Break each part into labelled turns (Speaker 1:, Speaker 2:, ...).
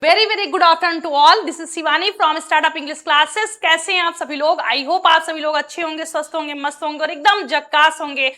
Speaker 1: Very very good afternoon to all. This is Shivani from startup English classes. कैसे हैं आप सभी लोग? आई होप आप सभी लोग अच्छे होंगे, स्वस्थ होंगे, मस्त होंगे और एकदम झक्कास होंगे।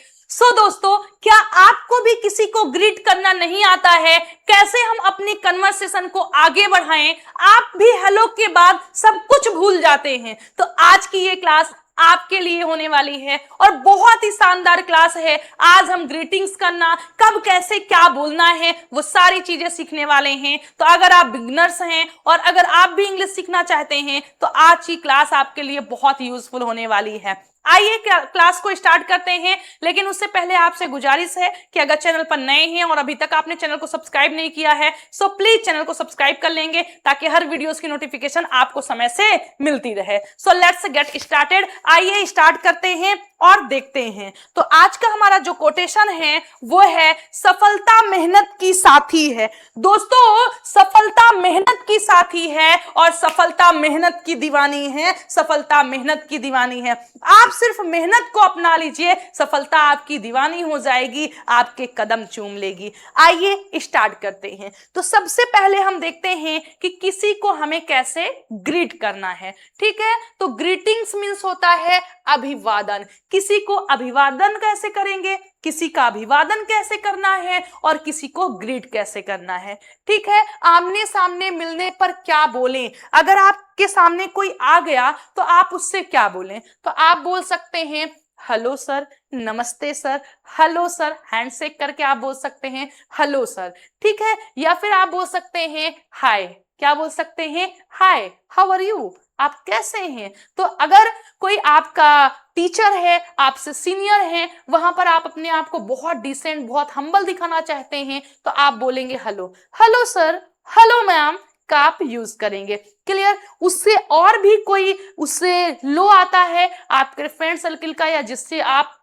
Speaker 1: दोस्तों, क्या आपको भी किसी को ग्रीट करना नहीं आता है? कैसे हम अपनी कन्वर्सेशन को आगे बढ़ाएं? आप भी हेलो के बाद सब कुछ भूल जाते हैं। तो आज की ये क्लास आपके लिए होने वाली है और बहुत ही शानदार क्लास है। आज हम ग्रीटिंग्स करना, कब कैसे क्या बोलना है, वो सारी चीजें सीखने वाले हैं। तो अगर आप बिगिनर्स हैं और अगर आप भी इंग्लिश सीखना चाहते हैं तो आज की क्लास आपके लिए बहुत यूजफुल होने वाली है। आइए क्लास को स्टार्ट करते हैं, लेकिन उससे पहले आपसे गुजारिश है कि अगर चैनल पर नए हैं और अभी तक आपने चैनल को सब्सक्राइब नहीं किया है सो प्लीज चैनल को सब्सक्राइब कर लेंगे ताकि हर वीडियोस की नोटिफिकेशन आपको समय से मिलती रहे। So let's get started. आइए स्टार्ट करते हैं और देखते हैं। तो आज का हमारा जो कोटेशन है वो है सफलता मेहनत की साथी है। दोस्तों, सफलता मेहनत की साथी है और सफलता मेहनत की दीवानी है। सफलता मेहनत की दीवानी है। आप सिर्फ मेहनत को अपना लीजिए, सफलता आपकी दीवानी हो जाएगी, आपके कदम चूम लेगी। आइए स्टार्ट करते हैं। तो सबसे पहले हम देखते हैं कि किसी को हमें कैसे ग्रीट करना है। ठीक है, तो ग्रीटिंग्स मीन्स होता है अभिवादन। किसी को अभिवादन कैसे करेंगे, किसी का अभिवादन कैसे करना है और किसी को ग्रीट कैसे करना है। ठीक है, आमने सामने मिलने पर क्या बोलें? अगर आपके सामने कोई आ गया तो आप उससे क्या बोलें? तो आप बोल सकते हैं हेलो सर, नमस्ते सर, हेलो सर, हैंडशेक करके आप बोल सकते हैं हेलो सर। ठीक है, या फिर आप बोल सकते हैं हाय। क्या बोल सकते हैं? हाय, हाउ आर यू? आप कैसे हैं? तो अगर कोई आपका टीचर है, आपसे सीनियर है, वहां पर आप अपने आप को बहुत डिसेंट, बहुत हम्बल दिखाना चाहते हैं तो आप बोलेंगे hello. Hello sir, hello ma'am का आप यूज करेंगे। क्लियर? उससे और भी कोई उससे लो आता है आपके फ्रेंड सर्किल का या जिससे आप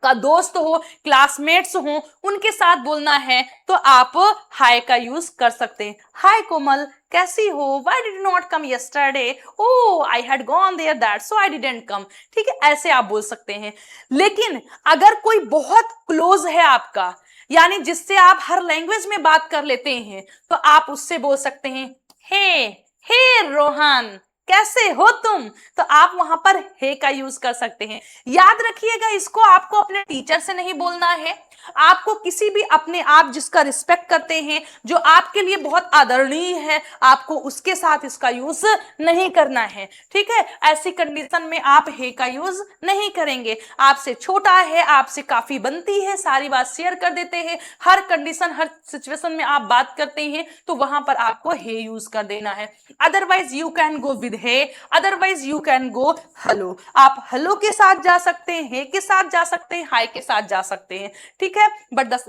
Speaker 1: का दोस्त हो, क्लासमेट्स हो, उनके साथ बोलना है तो आप हाय का यूज कर सकते हैं। हाय कोमल, कैसी हो? Why did you not come yesterday? Oh, I had gone there that so I didn't come. ठीक है, ऐसे आप बोल सकते हैं। लेकिन अगर कोई बहुत क्लोज है आपका, यानी जिससे आप हर लैंग्वेज में बात कर लेते हैं, तो आप उससे बोल सकते हैं हे, हे रोहन, कैसे हो तुम? तो आप वहां पर हे का यूज कर सकते हैं। याद रखिएगा, इसको आपको अपने टीचर से नहीं बोलना है, आपको किसी भी अपने आप जिसका रिस्पेक्ट करते हैं, जो आपके लिए बहुत आदरणीय है, आपको उसके साथ इसका यूज नहीं करना है। ठीक है, ऐसी कंडीशन में आप हे का यूज नहीं करेंगे। आपसे छोटा है, आपसे काफी बनती है, सारी बात शेयर कर देते हैं, हर कंडीशन हर सिचुएशन में आप बात करते हैं तो वहां पर आपको हे यूज कर देना है। Otherwise you can go with hey, otherwise you can go hello. आप हेलो के साथ जा सकते हैं, हे के साथ जा सकते हैं, हाय के साथ जा सकते हैं। ठीक है, but the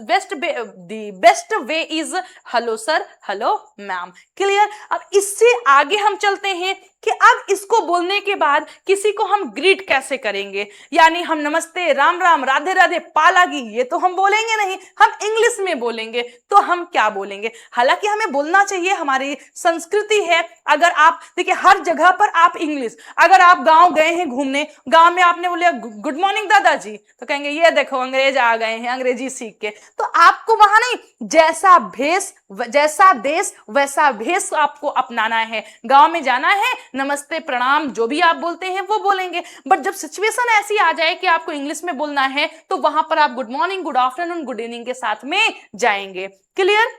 Speaker 1: best way is hello sir, hello ma'am. Clear? अब इससे आगे हम चलते हैं कि अब इसको बोलने के बाद किसी को हम ग्रीट कैसे करेंगे। यानी हम नमस्ते, राम राम, राधे राधे, पालागी, ये तो हम बोलेंगे नहीं, हम इंग्लिश में बोलेंगे। तो हम क्या बोलेंगे? हालांकि हमें बोलना चाहिए, हमारी संस्कृति है। अगर आप देखिए, हर जगह पर आप इंग्लिश, अगर आप गांव गए हैं घूमने, गांव में आपने बोले गुड मॉर्निंग दादाजी, तो कहेंगे ये देखो अंग्रेज आ गए हैं अंग्रेजी सीख के। तो आपको वहां नहीं, जैसा भेष जैसा देश वैसा भेष आपको अपनाना है। गांव में जाना है, नमस्ते, प्रणाम, जो भी आप बोलते हैं वो बोलेंगे। बट जब सिचुएशन ऐसी आ जाए कि आपको इंग्लिश में बोलना है तो वहां पर आप good morning, good afternoon, good evening के साथ में जाएंगे। क्लियर?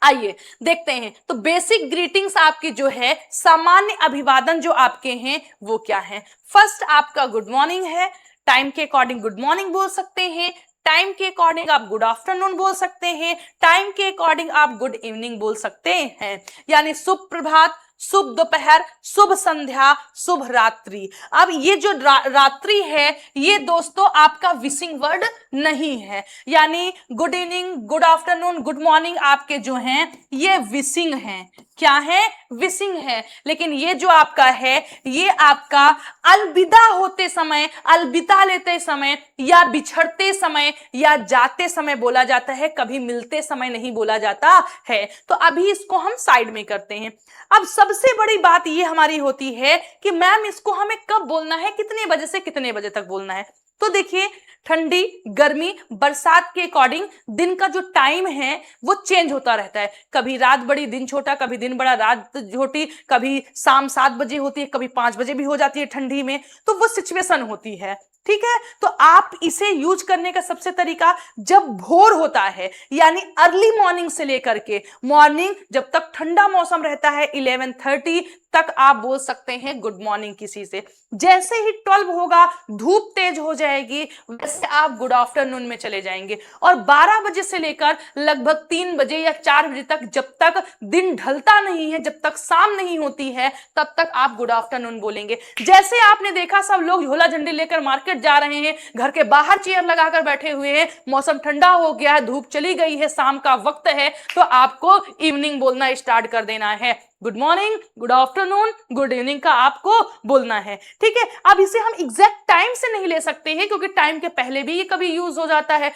Speaker 1: आइए देखते हैं। तो बेसिक ग्रीटिंग्स आपकी जो है, सामान्य अभिवादन जो आपके हैं वो क्या है। फर्स्ट आपका गुड मॉर्निंग है, टाइम के अकॉर्डिंग गुड मॉर्निंग बोल सकते हैं, टाइम के अकॉर्डिंग आप गुड आफ्टरनून बोल सकते हैं, टाइम के अकॉर्डिंग आप गुड इवनिंग बोल सकते हैं। यानी शुभ प्रभात, शुभ दोपहर, शुभ संध्या, शुभ रात्रि। अब ये जो रात्रि है ये दोस्तों आपका विशिंग वर्ड नहीं है। यानी good evening, good afternoon, good morning आपके जो हैं ये विशिंग हैं। क्या है? विशिंग है। लेकिन ये जो आपका है ये आपका अलविदा होते समय, अलविदा लेते समय या बिछड़ते समय या जाते समय बोला जाता है, कभी मिलते समय नहीं बोला जाता है। तो अभी इसको हम साइड में करते हैं। अब सबसे बड़ी बात ये हमारी होती है कि मैम इसको हमें कब बोलना है, कितने बजे से कितने बजे तक बोलना है। तो देखिए ठंडी, गर्मी, बरसात के अकॉर्डिंग दिन का जो टाइम है वो चेंज होता रहता है। कभी रात बड़ी दिन छोटा, कभी दिन बड़ा रात छोटी, कभी शाम 7 बजे होती है, कभी 5 बजे भी हो जाती है ठंडी में। तो वो सिचुएशन होती है, ठीक है। तो आप इसे यूज करने का सबसे तरीका, जब भोर होता है यानी अर्ली मॉर्निंग से लेकर के मॉर्निंग जब तक ठंडा मौसम रहता है 11:30 तक आप बोल सकते हैं गुड मॉर्निंग किसी से। जैसे ही 12 होगा, धूप तेज हो जाएगी, वैसे आप गुड आफ्टरनून में चले जाएंगे। और 12 बजे से लेकर लगभग 3 बजे या 4 बजे तक, जब तक दिन ढलता नहीं है, जब तक शाम नहीं होती है, तब तक आप गुड आफ्टरनून बोलेंगे। जैसे आपने देखा सब लोग झोला झंडी लेकर मार्केट जा रहे हैं, घर के बाहर चेयर लगाकर बैठे हुए हैं, मौसम ठंडा हो गया है, धूप चली गई है, शाम का वक्त है, तो आपको इवनिंग बोलना स्टार्ट कर देना है। Good morning, good afternoon, good evening का आपको बोलना है, ठीक है। अब इसे हम एग्जैक्ट टाइम से नहीं ले सकते हैं, क्योंकि टाइम के पहले भी ये कभी यूज हो जाता है।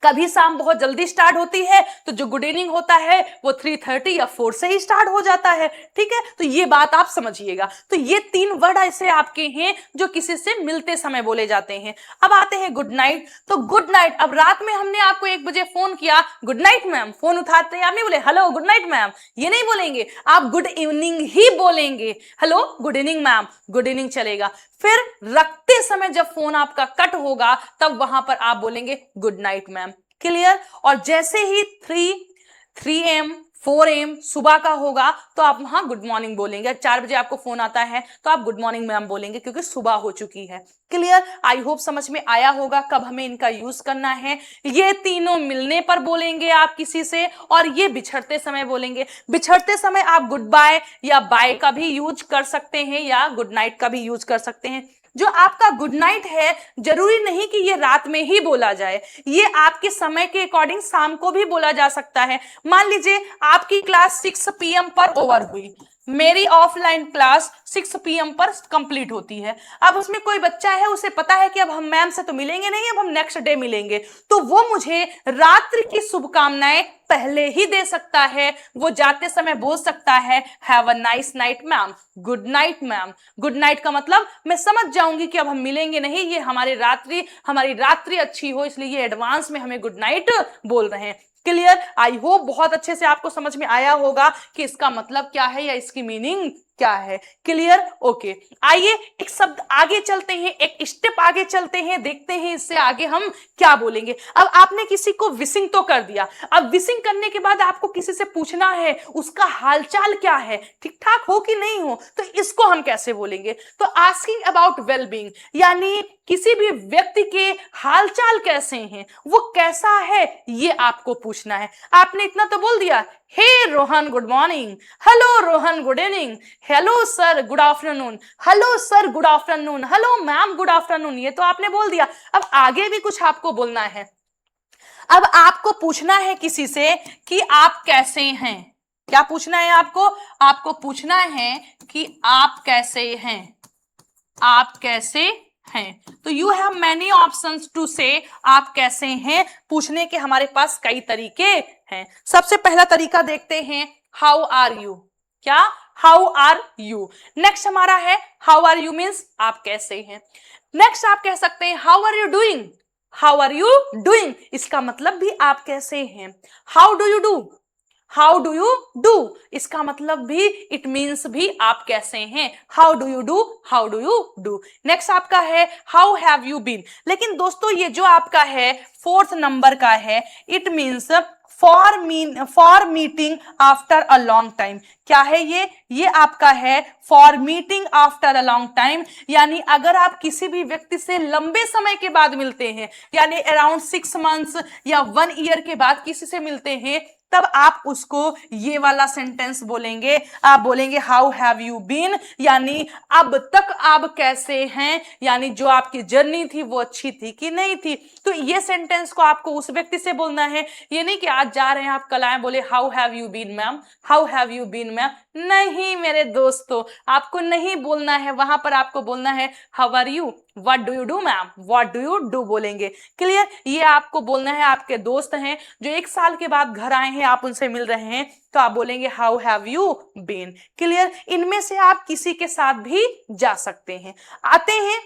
Speaker 1: कभी शाम बहुत जल्दी स्टार्ट होती है, तो जो गुड इवनिंग होता है वो 3:30 या 4 से ही स्टार्ट हो जाता है, ठीक है। तो ये बात आप समझिएगा। तो ये 3 वर्ड ऐसे आपके हैं जो किसी से मिलते समय बोले जाते हैं। अब आते हैं गुड नाइट। तो गुड नाइट, अब रात में हमने आपको 1 बजे फोन किया, गुड नाइट मैम, फोन उठाते हैं आप नहीं बोले हेलो गुड नाइट मैम, ये नहीं बोलेंगे, आप गुड इवनिंग ही बोलेंगे। Hello good evening ma'am, good evening चलेगा। फिर रखते समय जब फोन आपका कट होगा, तब वहां पर आप बोलेंगे गुड नाइट मैम, क्लियर। और जैसे ही 3 AM 4 AM सुबह का होगा, तो आप वहां गुड मॉर्निंग बोलेंगे। 4 बजे आपको फोन आता है तो आप गुड मॉर्निंग मैम बोलेंगे, क्योंकि सुबह हो चुकी है, क्लियर। आई होप समझ में आया होगा कब हमें इनका यूज करना है। ये तीनों मिलने पर बोलेंगे आप किसी से, और ये बिछड़ते समय बोलेंगे। बिछड़ते समय आप गुड बाय या बाय का भी यूज कर सकते हैं, या गुड नाइट का भी यूज कर सकते हैं। जो आपका गुड नाइट है, जरूरी नहीं कि ये रात में ही बोला जाए, ये आपके समय के अकॉर्डिंग शाम को भी बोला जा सकता है। मान लीजिए आपकी क्लास 6 PM पर ओवर हुई, मेरी ऑफलाइन क्लास 6 PM पर कंप्लीट होती है। अब उसमें कोई बच्चा है, उसे पता है कि अब हम मैम से तो मिलेंगे नहीं, अब हम नेक्स्ट डे मिलेंगे, तो वो मुझे रात्रि की शुभकामनाएं पहले ही दे सकता है। वो जाते समय बोल सकता है have a nice night ma'am, good night ma'am. Good night का मतलब मैं समझ जाऊंगी कि अब हम मिलेंगे नहीं, ये हमारी रात्रि अच्छी हो, इसलिए ये एडवांस में हमें गुड नाइट बोल रहे हैं, क्लियर। आई होप बहुत अच्छे से आपको समझ में आया होगा कि इसका मतलब क्या है या इसकी मीनिंग क्या है, क्लियर। ओके, आइए एक शब्द आगे चलते हैं, एक स्टेप आगे चलते हैं, देखते हैं इससे आगे हम क्या बोलेंगे। अब आपने किसी को विशिंग तो कर दिया, अब विशिंग करने के बाद आपको किसी से पूछना है उसका हालचाल क्या है, ठीक ठाक हो कि नहीं हो, तो इसको हम कैसे बोलेंगे। तो आस्किंग अबाउट वेलबींग, यानी किसी भी व्यक्ति के हालचाल कैसे हैं, वो कैसा है, ये आपको पूछना है। आपने इतना तो बोल दिया, hey Rohan good morning, hello Rohan good evening, hello sir good afternoon, hello sir good afternoon, hello ma'am good afternoon, ये तो आपने बोल दिया। अब आगे भी कुछ आपको बोलना है। अब आपको पूछना है किसी से कि आप कैसे हैं। क्या पूछना है आपको? आपको पूछना है कि आप कैसे हैं, आप कैसे हैं। तो you have many options to say, आप कैसे हैं पूछने के हमारे पास कई तरीके हैं। सबसे पहला तरीका देखते हैं, हाउ आर यू। क्या? How are you. नेक्स्ट हमारा है हाउ आर यू मीन्स आप कैसे हैं। नेक्स्ट आप कह सकते हैं how are you doing, how are you doing, इसका मतलब भी आप कैसे हैं। How do you do, how do you do, इसका मतलब भी इट मीन्स भी आप कैसे हैं। How do you do, how do you do. Next आपका है हाउ हैव यू बीन। लेकिन दोस्तों ये जो आपका है 4th नंबर का है, it means for meeting after a long time. क्या है ये आपका है for meeting after a long time, यानी अगर आप किसी भी व्यक्ति से लंबे समय के बाद मिलते हैं, यानी अराउंड 6 मंथ्स या 1 ईयर के बाद किसी से मिलते हैं, तब आप उसको ये वाला सेंटेंस बोलेंगे। आप बोलेंगे हाउ हैव यू बीन, यानी अब तक आप कैसे हैं, यानी जो आपकी जर्नी थी वो अच्छी थी कि नहीं थी। तो ये सेंटेंस को आपको उस व्यक्ति से बोलना है। ये नहीं कि आज जा रहे हैं आप कल आए बोले how have you been ma'am, how have you been ma'am, नहीं मेरे दोस्तों, आपको नहीं बोलना है। वहां पर आपको बोलना है how are you, what do you do ma'am, what do you do बोलेंगे, क्लियर। ये आपको बोलना है। आपके दोस्त हैं जो 1 साल के बाद घर आए हैं, आप उनसे मिल रहे हैं, तो आप बोलेंगे how have you been, clear. इनमें से आप किसी के साथ भी जा सकते हैं। आते हैं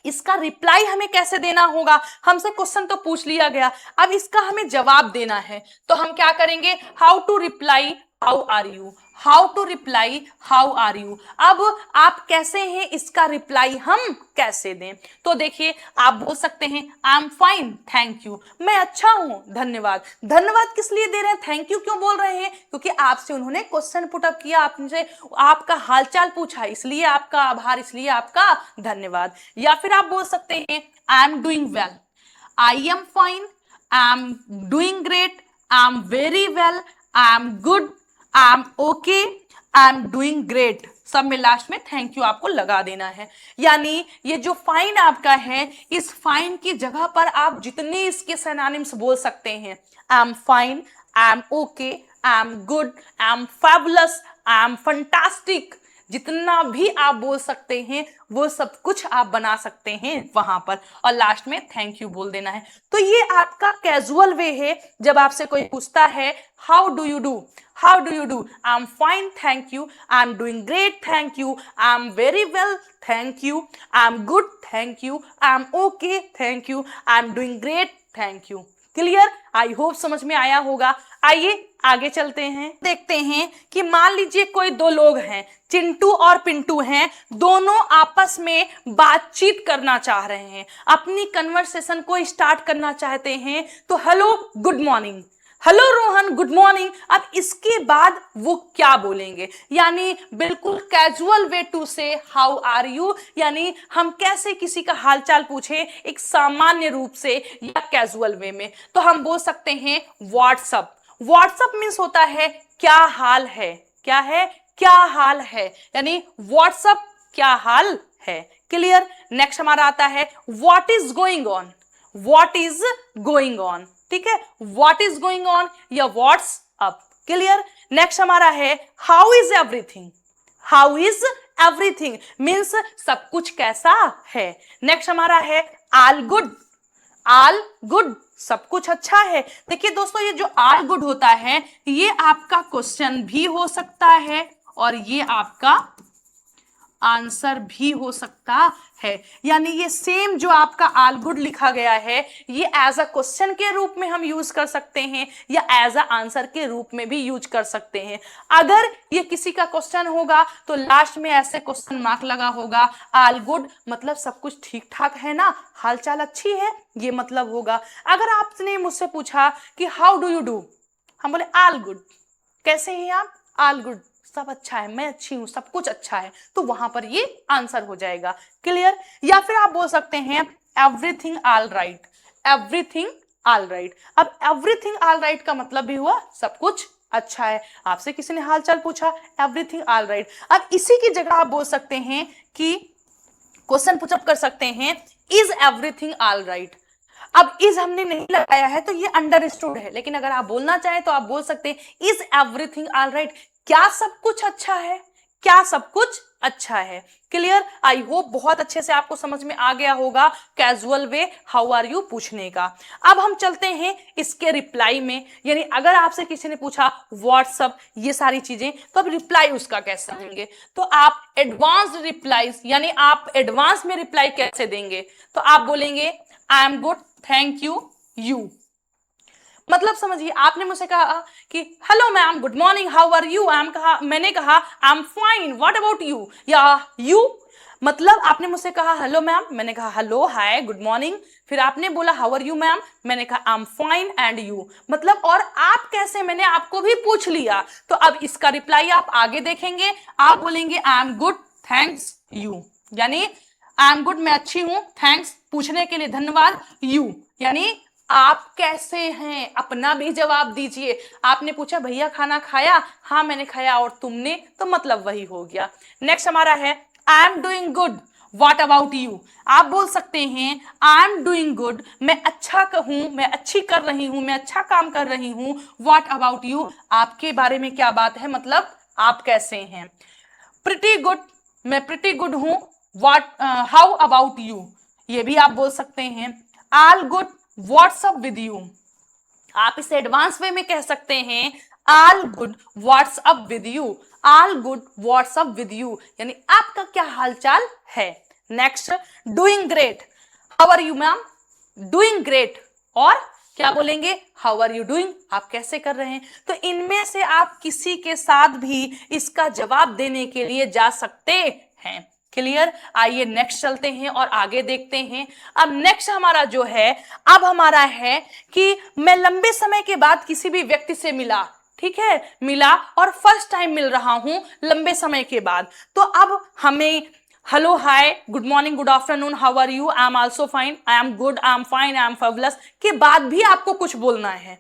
Speaker 1: इसका रिप्लाई हमें कैसे देना होगा, हमसे क्वेश्चन तो पूछ लिया गया, अब इसका हमें जवाब देना है। तो हम क्या करेंगे, how to reply how are you, how to reply how are you. अब आप कैसे हैं, इसका रिप्लाई हम कैसे दें। तो देखिए आप बोल सकते हैं आई एम फाइन थैंक यू, मैं अच्छा हूं धन्यवाद। धन्यवाद किस लिए दे रहे हैं, थैंक यू क्यों बोल रहे हैं, क्योंकि आपसे उन्होंने क्वेश्चन पुटअप किया, आपसे आपका हालचाल पूछा, इसलिए आपका आभार, इसलिए आपका धन्यवाद। या फिर आप बोल सकते हैं I am doing well, I am fine, I am doing great, I am very well, I am good, I M okay, I am doing great. सब में लास्ट में थैंक यू आपको लगा देना है। यानी ये जो फाइन आपका है, इस फाइन की जगह पर आप जितने इसके सिनोनिम्स बोल सकते हैं, आई am fine, I M okay, I am good, I am fabulous, I am fantastic, जितना भी आप बोल सकते हैं वो सब कुछ आप बना सकते हैं वहां पर, और लास्ट में थैंक यू बोल देना है। तो ये आपका कैजुअल वे है। जब आपसे कोई पूछता है how do you do, how do you do, I am fine thank you, I am doing great thank you, I am very well thank you, I am good thank you, I M okay thank you, I am doing great thank you. Clear, I hope समझ में आया होगा। आइए आगे चलते हैं, देखते हैं कि मान लीजिए कोई दो लोग हैं, चिंटू और पिंटू हैं, दोनों आपस में बातचीत करना चाह रहे हैं, अपनी कन्वर्सेशन को स्टार्ट करना चाहते हैं। तो hello good morning, hello Rohan good morning. अब इसके बाद वो क्या बोलेंगे, यानी बिल्कुल कैजुअल वे टू से हाउ आर यू, यानी हम कैसे किसी का हालचाल पूछे एक सामान्य रूप से या कैजुअल वे में। तो हम बोल सकते हैं व्हाट्सअप। व्हाट्सअप मीन्स होता है क्या हाल है, क्या है, क्या हाल है, यानी व्हाट्सअप क्या हाल है। क्लियर। नेक्स्ट हमारा आता है what is going on, what is going on, ठीक है, व्हाट इज गोइंग ऑन या व्हाट्स अप। क्लियर। नेक्स्ट हमारा है how is everything, how is everything means सब कुछ कैसा है। नेक्स्ट हमारा है ऑल गुड, ऑल गुड सब कुछ अच्छा है। देखिए दोस्तों ये जो ऑल गुड होता है ये आपका क्वेश्चन भी हो सकता है और ये आपका आंसर भी हो सकता है। यानी ये सेम जो आपका ऑल गुड लिखा गया है ये एज अ क्वेश्चन के रूप में हम यूज कर सकते हैं या एज अ आंसर के रूप में भी यूज कर सकते हैं। अगर ये किसी का क्वेश्चन होगा तो लास्ट में ऐसे क्वेश्चन मार्क लगा होगा, ऑल गुड मतलब सब कुछ ठीक ठाक है ना, हालचाल अच्छी है, ये मतलब होगा। अगर आपने मुझसे पूछा कि हाउ डू यू डू, हम बोले ऑल गुड, कैसे हैं आप, ऑल गुड सब अच्छा है, मैं अच्छी हूं, सब कुछ अच्छा है, तो वहां पर ये आंसर हो जाएगा। क्लियर। या फिर आप बोल सकते हैं everything all right, everything all right. अब एवरीथिंग ऑल राइट का मतलब भी हुआ सब कुछ अच्छा है। आपसे किसी ने हालचाल पूछा, एवरीथिंग ऑल राइट। अब इसी की जगह आप बोल सकते हैं कि क्वेश्चन पुटअप कर सकते हैं इज एवरीथिंग ऑल राइट। अब इज हमने नहीं लगाया है तो ये अंडरस्टूड है, लेकिन अगर आप बोलना चाहें तो आप बोल सकते हैं इज एवरीथिंग ऑल राइट, क्या सब कुछ अच्छा है, क्या सब कुछ अच्छा है। क्लियर। आई होप बहुत अच्छे से आपको समझ में आ गया होगा casual way how are you पूछने का। अब हम चलते हैं इसके रिप्लाई में, यानी अगर आपसे किसी ने पूछा व्हाट्सअप ये सारी चीजें तो अब रिप्लाई उसका कैसे देंगे। तो आप एडवांस्ड रिप्लाईज यानी आप एडवांस में रिप्लाई कैसे देंगे, तो आप बोलेंगे I am good thank you you. मतलब समझिए आपने मुझसे कहा कि hello ma'am good morning how are you, मैंने कहा I am fine what about you, या यू मतलब आपने मुझसे कहा हेलो मैम, मैंने कहा हेलो हाय गुड मॉर्निंग, फिर आपने बोला हाउ आर यू मैम, मैंने कहा I am fine and you, मतलब और आप कैसे, मैंने आपको भी पूछ लिया। तो अब इसका रिप्लाई आप आगे देखेंगे, आप बोलेंगे I am good thanks you, यानी आई एम गुड मैं अच्छी हूं, थैंक्स पूछने के लिए धन्यवाद, यू यानी आप कैसे हैं, अपना भी जवाब दीजिए। आपने पूछा भैया खाना खाया, हाँ मैंने खाया, और तुमने, तो मतलब वही हो गया। नेक्स्ट हमारा है I am doing good what about you. आप बोल सकते हैं आई एम डूइंग गुड मैं अच्छा कहूं, मैं अच्छी कर रही हूं, मैं अच्छा काम कर रही हूं, व्हाट अबाउट यू आपके बारे में क्या बात है, मतलब आप कैसे हैं। प्रिटी गुड मैं प्रिटी गुड हूं, व्हाट हाउ अबाउट यू ये भी आप बोल सकते हैं। All good what's up with you, आप इसे एडवांस वे में कह सकते हैं all good what's up with you, all good what's up with you यानी आपका क्या हालचाल है। Next doing great, how are you ma'am, doing great, और क्या बोलेंगे, हाउ आर यू डूइंग, आप कैसे कर रहे हैं। तो इनमें से आप किसी के साथ भी इसका जवाब देने के लिए जा सकते हैं। क्लियर, आइए नेक्स्ट चलते हैं और आगे देखते हैं। अब नेक्स्ट हमारा जो है, अब हमारा है कि मैं लंबे समय के बाद किसी भी व्यक्ति से मिला, ठीक है, मिला और फर्स्ट टाइम मिल रहा हूं लंबे समय के बाद, तो अब हमें hello, hi, good morning, good afternoon, how are you, I am also fine, I am good, I am fine, I am fabulous के बाद भी आपको कुछ बोलना है,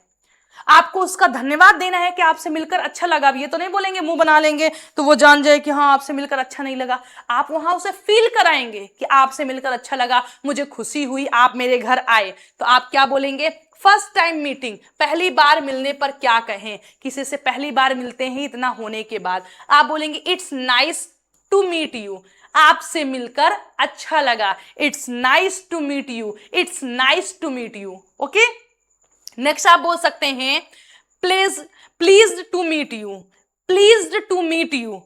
Speaker 1: आपको उसका धन्यवाद देना है कि आपसे मिलकर अच्छा लगा। ये तो नहीं बोलेंगे मुंह बना लेंगे तो वो जान जाए कि हाँ आपसे मिलकर अच्छा नहीं लगा। आप वहां उसे फील कराएंगे कि आपसे मिलकर अच्छा लगा, मुझे खुशी हुई, आप मेरे घर आए। तो आप क्या बोलेंगे, फर्स्ट टाइम मीटिंग, पहली बार मिलने पर क्या कहें, किसी से पहली बार मिलते हैं इतना होने के बाद, आप बोलेंगे it's nice to meet you, आपसे मिलकर अच्छा लगा, it's nice to meet you, it's nice to meet you. Okay, next आप बोल सकते हैं please to meet you, pleased to meet you,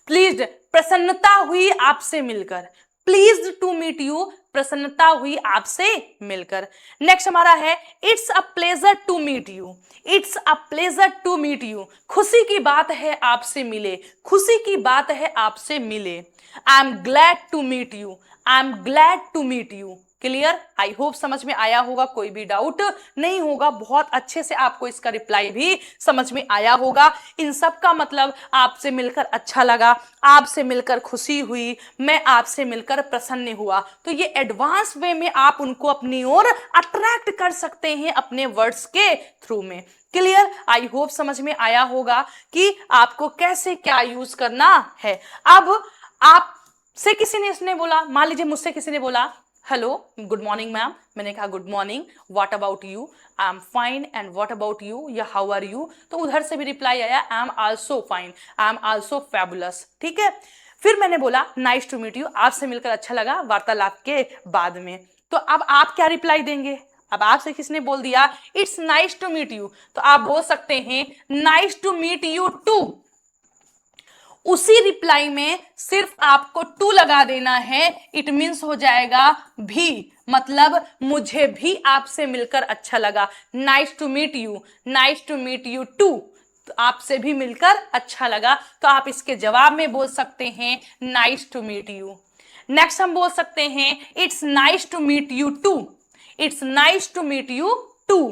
Speaker 1: pleased प्रसन्नता हुई आपसे मिलकर, प्लीज्ड टू मीट यू, प्रसन्नता हुई आपसे मिलकर। नेक्स्ट हमारा है it's a pleasure to meet you, it's a pleasure to meet you, खुशी की बात है आपसे मिले, खुशी की बात है आपसे मिले। I am glad to meet you, I am glad to meet you. Clear, I hope समझ में आया होगा, कोई भी डाउट नहीं होगा, बहुत अच्छे से आपको इसका रिप्लाई भी समझ में आया होगा। इन सब का मतलब आपसे मिलकर अच्छा लगा, आपसे मिलकर खुशी हुई, मैं आपसे मिलकर प्रसन्न हुआ। तो ये एडवांस वे में आप उनको अपनी ओर अट्रैक्ट कर सकते हैं अपने वर्ड्स के थ्रू में। क्लियर, आई होप समझ में आया होगा कि आपको कैसे क्या यूज करना है। अब आपसे किसी ने इसने बोला, मान लीजिए मुझसे किसी ने बोला हेलो, गुड मॉर्निंग मैम, मैंने कहा good morning, what about you, I am fine, and what about you या हाउ आर यू, तो उधर से भी रिप्लाई आया आई am also fine, I am also fabulous. ठीक है, फिर मैंने बोला नाइस टू मीट यू, आपसे मिलकर अच्छा लगा वार्तालाप के बाद में। तो अब आप क्या रिप्लाई देंगे, अब आपसे किसने बोल दिया it's nice to meet you, तो आप बोल सकते हैं nice to meet you too. उसी रिप्लाई में सिर्फ आपको टू लगा देना है, इट मीन्स हो जाएगा भी, मतलब मुझे भी आपसे मिलकर अच्छा लगा, nice to meet you, nice to meet you too, तो आपसे भी मिलकर अच्छा लगा, तो आप इसके जवाब में बोल सकते हैं nice to meet you. Next हम बोल सकते हैं it's nice to meet you too, it's nice to meet you too,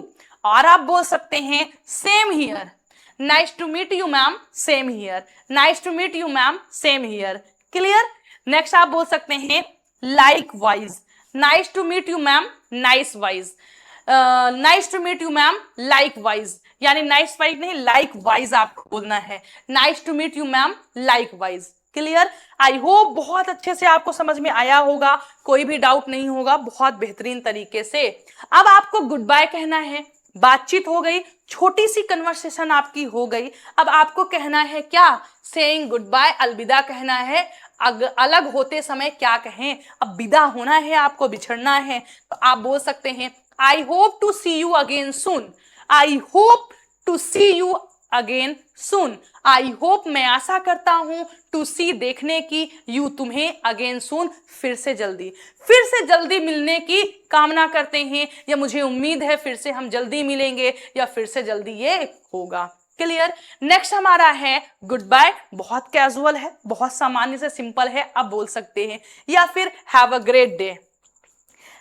Speaker 1: और आप बोल सकते हैं same here, nice to meet you ma'am, same here, nice to meet you ma'am, same here. Clear, next आप बोल सकते हैं likewise, nice to meet you ma'am, nice wise, nice to meet you ma'am, likewise, यानी nice wise नहीं likewise आपको बोलना है, nice to meet you ma'am, likewise. Clear, I hope बहुत अच्छे से आपको समझ में आया होगा, कोई भी डाउट नहीं होगा, बहुत बेहतरीन तरीके से। अब आपको गुड बाय कहना है, बातचीत हो गई, छोटी सी कन्वर्सेशन आपकी हो गई, अब आपको कहना है क्या, सेइंग गुड बाय, अलविदा कहना है। अलग होते समय क्या कहें, अब विदा होना है, आपको बिछड़ना है, तो आप बोल सकते हैं I hope to see you again soon, I hope to see you again soon, I hope मैं आशा करता हूं, टू सी देखने की, यू तुम्हें, अगेन सून फिर से जल्दी मिलने की कामना करते हैं, या मुझे उम्मीद है फिर से हम जल्दी मिलेंगे, या फिर से जल्दी ये होगा। क्लियर, नेक्स्ट हमारा है गुड बाय, बहुत कैजुअल है, बहुत सामान्य से सिंपल है, आप बोल सकते हैं, या फिर have a great day,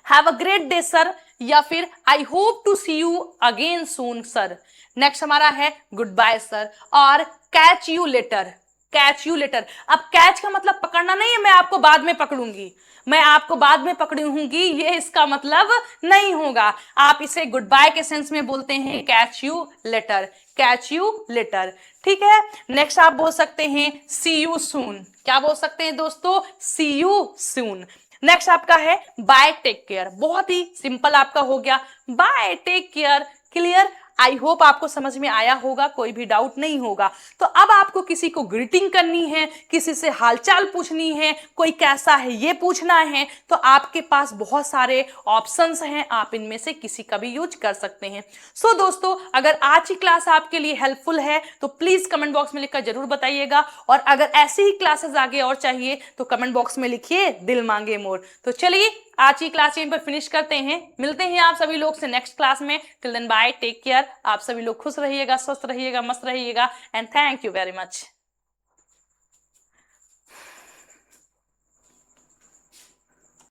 Speaker 1: have a great day sir, या फिर I hope to see you again soon sir. Next हमारा है गुड बाय सर, और catch you later, catch you later. अब कैच का मतलब पकड़ना नहीं है, मैं आपको बाद में पकड़ूंगी, मैं आपको बाद में पकड़ूंगी, ये इसका मतलब नहीं होगा। आप इसे गुड बाय के सेंस में बोलते हैं catch you later, catch you letter. ठीक है, नेक्स्ट आप बोल सकते हैं सी यू सून, क्या बोल सकते हैं दोस्तों, सी यू सून। नेक्स्ट आपका है बाय टेक केयर, बहुत ही सिंपल आपका हो गया, bye take care. Clear, I hope आपको समझ में आया होगा, कोई भी डाउट नहीं होगा। तो अब आपको किसी को ग्रीटिंग करनी है, किसी से हालचाल पूछनी है, कोई कैसा है ये पूछना है, तो आपके पास बहुत सारे ऑप्शंस हैं, आप इनमें से किसी का भी यूज कर सकते हैं। सो दोस्तों, अगर आज की क्लास आपके लिए हेल्पफुल है तो प्लीज कमेंट बॉक्स में लिखकर जरूर बताइएगा, और अगर ऐसी ही क्लासेस आगे और चाहिए तो कमेंट बॉक्स में लिखिए दिल मांगे मोर। तो चलिए आज की क्लास यहीं पर फिनिश करते हैं, मिलते हैं आप सभी लोग से नेक्स्ट क्लास में। Till then bye, take care. आप सभी लोग खुश रहिएगा, स्वस्थ रहिएगा, मस्त रहिएगा, and thank you very much.